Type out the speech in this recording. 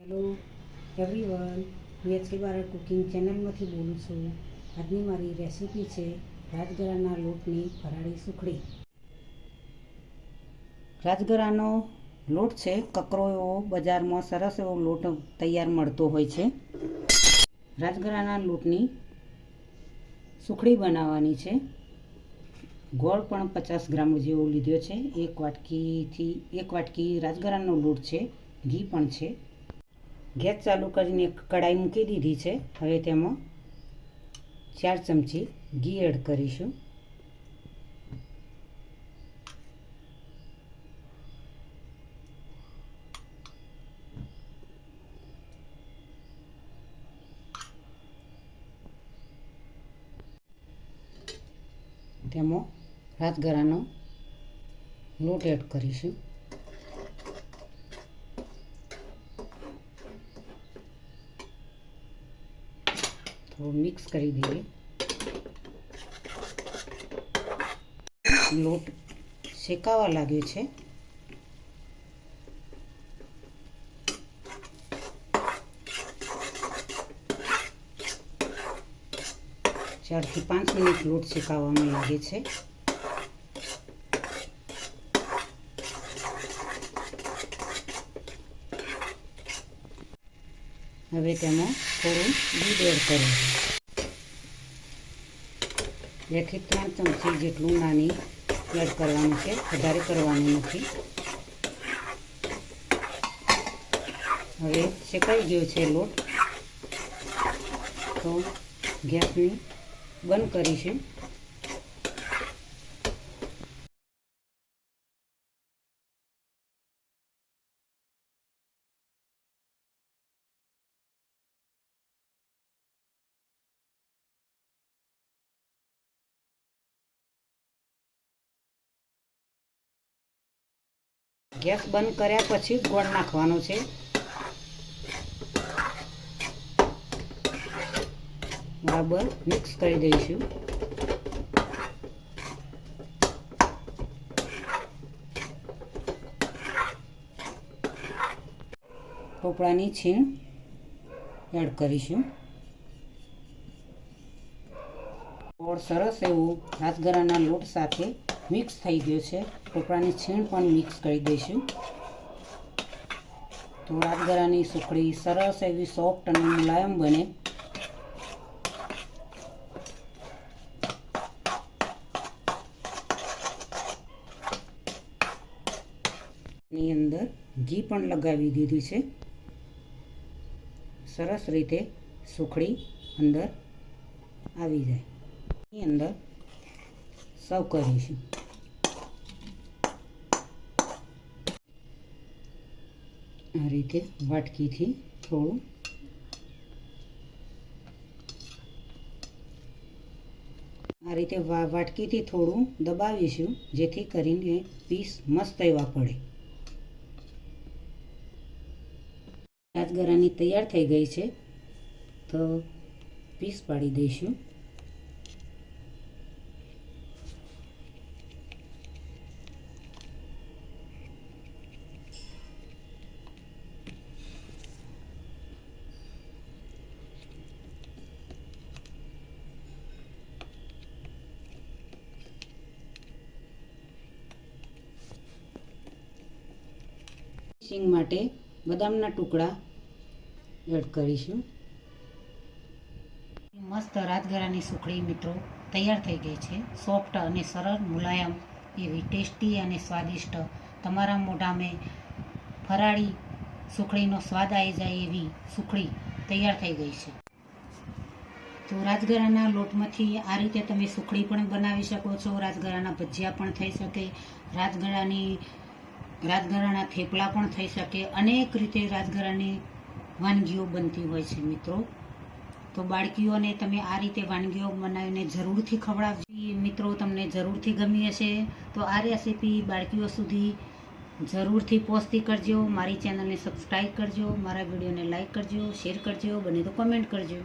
Hello everyone, હું HK Barad cooking ચેનલમાંથી બોલું છું. આજની મારી રેસીપી છે રાજગરાના લોટની ફરાળી સુખડી. રાજગરાનો લોટ છે કકરો એવો, બજારમાં સરસ એવો લોટ તૈયાર મળતો હોય છે. રાજગરાના લોટની સુખડી બનાવવાની છે. ગોળ પણ 50 ગ્રામ જેવો લીધો છે. એક વાટકી રાજગરાનો લોટ છે. ઘી પણ છે. ગેસ ચાલુ કરીને કઢાઈ મૂકી દીધી છે. હવે તેમાં 4 ચમચી ઘી એડ કરીશું. તેમાં રાજગરાનો લોટ એડ કરીશું. થોડું મિક્સ કરી દઈએ. લોટ શેકાવા લાગ્યો છે. ચારથી 5 મિનિટ લોટ શેકાવામાં લાગે છે. હવે તેમાં થોડું દૂધ એડ કરીશું. 2 થી 3 ચમચી જેટલું નાની એડ કરવાનું છે, વધારે કરવાનું નથી. હવે શેકાઈ ગયો છે લોટ, તો ગેસને બંધ કરીશું. ગેસ બંધ કર્યા પછી જ ગોળ નાખવાનો છે. બરાબર મિક્સ કરી દઈશું. ટોપરાની છીણ એડ કરીશું. ગોળ સરસ એવું રાજગરાના લોટ સાથે મિક્સ થઈ ગયો છે. ટોપરાની છીણ પણ મિક્સ કરી દઈશું. તો રાજગરાની સુખડી સરસ એવી સોફ્ટ અને મુલાયમ બને. ની અંદર ઘી પણ લગાવી દીધું છે. સરસ રીતે સુખડી અંદર આવી જાય. એની અંદર સર્વ કરીશું. આ રીતે વાટકીથી થોડું વાટકીથી થોડું દબાવીશું, જેથી કરીને પીસ મસ્ત એવા પડે. રાજગરાની તૈયાર થઈ ગઈ છે, તો પીસ પાડી દઈશું. સિંગ માટે બદામના ટુકડા એડ કરીશું. મસ્ત રાજગરાની સુખડી મિત્રો તૈયાર થઈ ગઈ છે. સોફ્ટ અને સરળ મુલાયમ એવી ટેસ્ટી અને સ્વાદિષ્ટ તમારા મોઢામાં ફરાળી સુખડીનો સ્વાદ આવી જાય એવી સુખડી તૈયાર થઈ ગઈ છે. તો રાજગરાના લોટમાંથી આ રીતે તમે સુખડી પણ બનાવી શકો છો. રાજગરાના ભજીયા પણ થઈ શકે, રાજગરાના થેપલા પણ થઈ શકે. અનેક રીતે રાજગરાની વાનગીઓ બનતી હોય છે મિત્રો. તો બાળકીઓને તમે આ રીતે વાનગીઓ બનાવીને જરૂરથી ખવડાવજો મિત્રો. તમને જરૂરથી ગમી હશે તો આ રેસીપી બાળકીઓ સુધી જરૂરથી પહોંચતી કરજો. મારી ચેનલને સબસ્ક્રાઈબ કરજો, મારા વિડીયોને લાઈક કરજો, શેર કરજો, બને તો કમેન્ટ કરજો.